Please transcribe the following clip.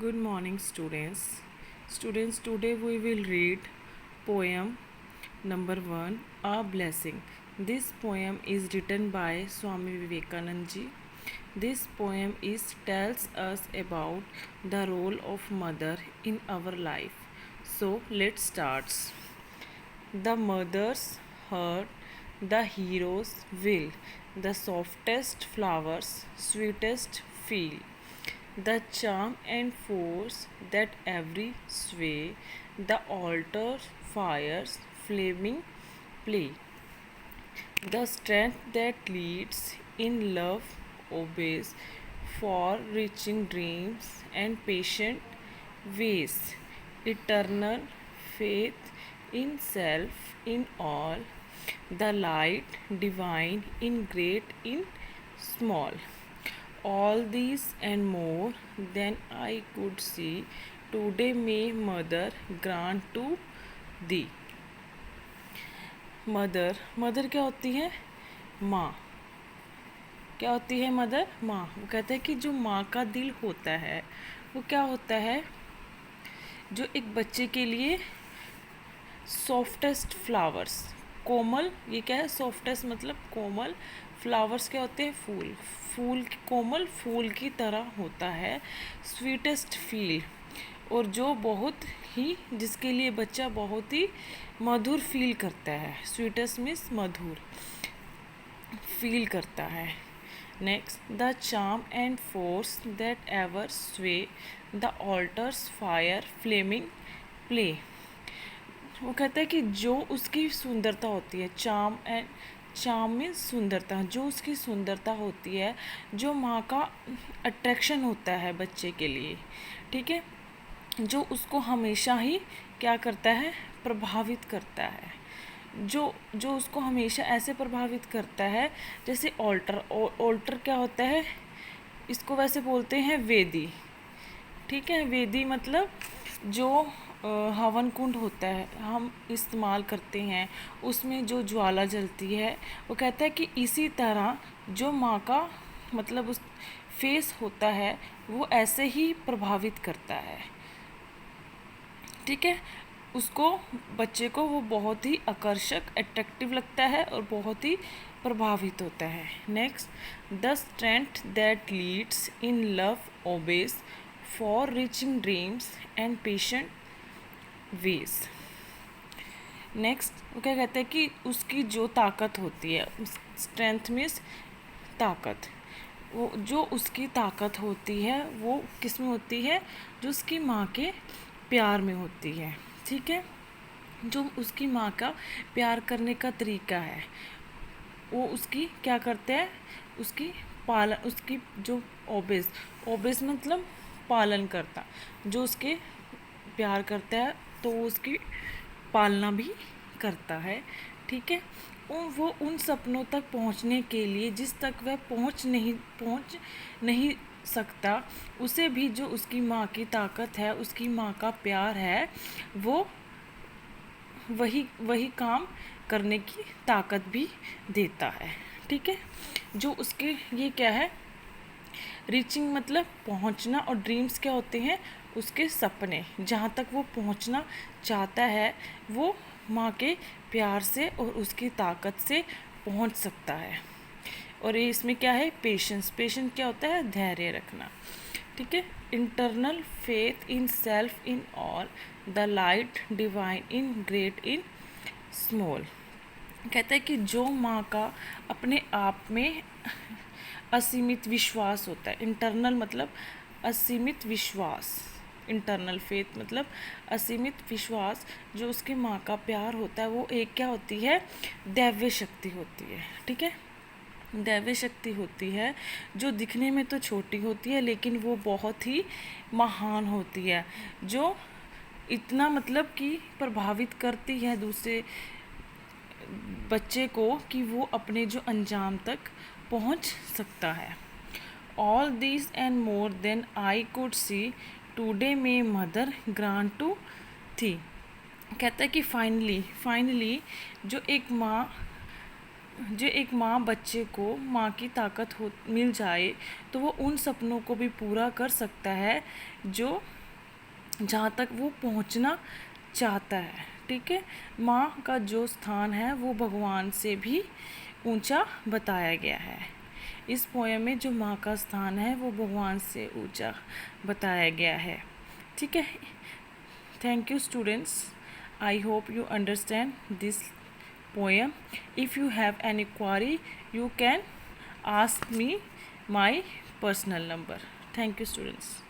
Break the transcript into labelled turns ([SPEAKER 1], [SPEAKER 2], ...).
[SPEAKER 1] Good morning, students. Students, today we will read poem number 1, A Blessing. This poem is written by Swami Vivekanand ji. This poem tells us about the role of mother in our life. So let's start. The mother's heart, the hero's will, the softest flowers, sweetest feel, the charm and force that every sway, the altar fires flaming play, the strength that leads in love obeys for reaching dreams and patient ways, eternal faith in self in all, the light divine in great in small. All these and more than I could see, today may mother grant to thee. Mother mother क्या होती है? माँ। क्या होती है mother? माँ। वो कहते हैं कि जो माँ का दिल होता है वो क्या होता है, जो एक बच्चे के लिए सॉफ्टेस्ट फ्लावर्स, कोमल, ये क्या है? सॉफ्टेस्ट मतलब कोमल, फ्लावर्स क्या होते हैं? फूल। फूल कोमल फूल की तरह होता है, स्वीटेस्ट फील, और जो बहुत ही, जिसके लिए बच्चा बहुत ही मधुर फील करता है। स्वीटेस्ट मीन्स मधुर फील करता है। Next, the charm and force that ever sway, the altars fire flaming play. वो कहता है कि जो उसकी सुंदरता होती है, चार्म में सुंदरता, जो उसकी सुंदरता होती है, जो माँ का अट्रैक्शन होता है बच्चे के लिए, ठीक है, जो उसको हमेशा ही क्या करता है? प्रभावित करता है। जो जो उसको हमेशा ऐसे प्रभावित करता है जैसे ऑल्टर क्या होता है? इसको वैसे बोलते हैं वेदी, ठीक है। वेदी मतलब जो हवन कुंड होता है, हम इस्तेमाल करते हैं, उसमें जो ज्वाला जलती है, वो कहता है कि इसी तरह जो माँ का मतलब उस फेस होता है वो ऐसे ही प्रभावित करता है, ठीक है। उसको, बच्चे को वो बहुत ही आकर्षक, अट्रैक्टिव लगता है और बहुत ही प्रभावित होता है। Next, the strength that leads in love obeys for reaching dreams and patient ways. Next, वो क्या कहते हैं कि उसकी जो ताकत होती है, स्ट्रेंथ मीन्स ताकत, वो जो उसकी ताकत होती है वो किस में होती है? जो उसकी माँ के प्यार में होती है, ठीक है। जो उसकी माँ का प्यार करने का तरीका है, वो उसकी क्या करते हैं? उसकी पालन, उसकी जो ओबेस मतलब पालन करता, जो उसके प्यार करता है तो वो उसकी पालना भी करता है, ठीक है। वो उन सपनों तक पहुंचने के लिए जिस तक वह पहुंच नहीं सकता, उसे भी जो उसकी माँ की ताकत है, उसकी माँ का प्यार है, वो वही काम करने की ताकत भी देता है, ठीक है। जो उसके, ये क्या है? रीचिंग मतलब पहुंचना, और ड्रीम्स क्या होते हैं? उसके सपने, जहाँ तक वो पहुंचना चाहता है वो माँ के प्यार से और उसकी ताकत से पहुंच सकता है। और ये इसमें क्या है? पेशेंस क्या होता है? धैर्य रखना, ठीक है। Internal faith in self in all, the light divine in great in small. कहता है कि जो माँ का अपने आप में असीमित विश्वास होता है। इंटरनल मतलब असीमित विश्वास, इंटरनल फेथ मतलब असीमित विश्वास, जो उसकी माँ का प्यार होता है वो एक क्या होती है? दैव्य शक्ति होती है, ठीक है। दैव्य शक्ति होती है जो दिखने में तो छोटी होती है लेकिन वो बहुत ही महान होती है, जो इतना मतलब कि प्रभावित करती है दूसरे बच्चे को कि वो अपने जो अंजाम तक पहुंच सकता है। All this and more than I could see, today may mother grant to thee. कहता है कि फाइनली जो एक माँ जो एक माँ बच्चे को माँ की ताकत हो मिल जाए तो वो उन सपनों को भी पूरा कर सकता है जो जहाँ तक वो पहुँचना चाहता है। ठीक है, माँ का जो स्थान है वो भगवान से भी ऊंचा बताया गया है। इस पोएम में जो माँ का स्थान है वो भगवान से ऊंचा बताया गया है। ठीक है, thank you students. I hope you understand this poem. If you have any query, you can ask me my personal number. Thank you students.